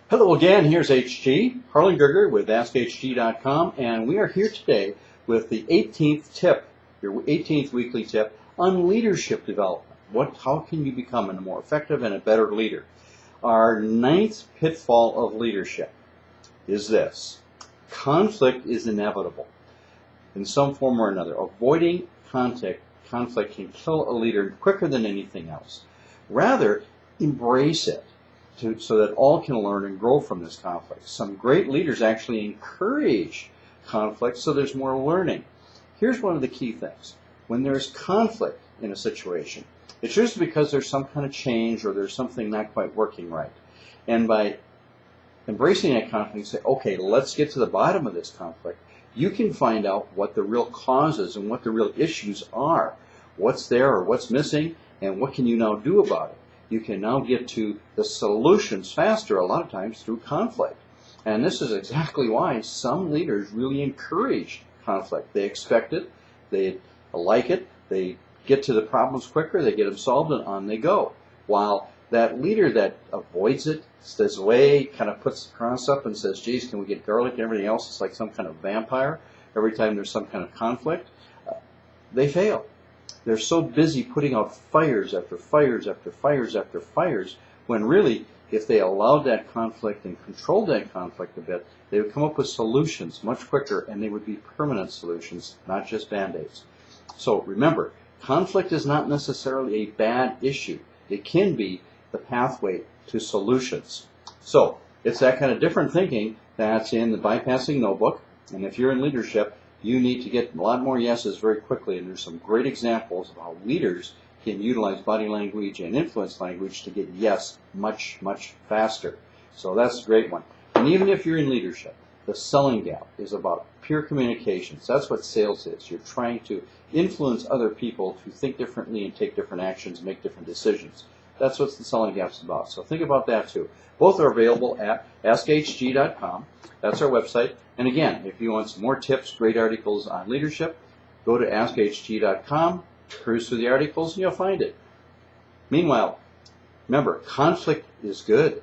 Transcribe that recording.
Hello again, here's HG, Harlan Gerger with AskHG.com, and we are here today with the 18th tip, your 18th weekly tip on leadership development. How can you become a more effective and a better leader? Our 9th pitfall of leadership is this: conflict is inevitable in some form or another. Avoiding conflict can kill a leader quicker than anything else. Rather, embrace it so that all can learn and grow from this conflict. Some great leaders actually encourage conflict so there's more learning. Here's one of the key things. When there's conflict in a situation, it's usually because there's some kind of change or there's something not quite working right. And by embracing that conflict and say, okay, let's get to the bottom of this conflict, you can find out what the real causes and what the real issues are, what's there or what's missing, and what can you now do about it. You can now get to the solutions faster, a lot of times through conflict. And this is exactly why some leaders really encourage conflict. They expect it, they like it, they get to the problems quicker, they get them solved, and on they go. While that leader that avoids it, stays away, kind of puts the cross up and says, geez, can we get garlic and everything else? It's like some kind of vampire every time there's some kind of conflict. They fail. They're so busy putting out fires after fires after fires after fires, when really, if they allowed that conflict and controlled that conflict a bit, they would come up with solutions much quicker, and they would be permanent solutions, not just Band-Aids. So remember, conflict is not necessarily a bad issue. It can be the pathway to solutions. So it's that kind of different thinking that's in the Bypassing Notebook, and if you're in leadership, you need to get a lot more yeses very quickly, and there's some great examples of how leaders can utilize body language and influence language to get yes much, much faster. So that's a great one. And even if you're in leadership, the selling gap is about pure communications. That's what sales is. You're trying to influence other people to think differently and take different actions, make different decisions. That's what the selling gap's about. So think about that too. Both are available at AskHG.com. That's our website. And again, if you want some more tips, great articles on leadership, go to AskHG.com, cruise through the articles, and you'll find it. Meanwhile, remember, conflict is good.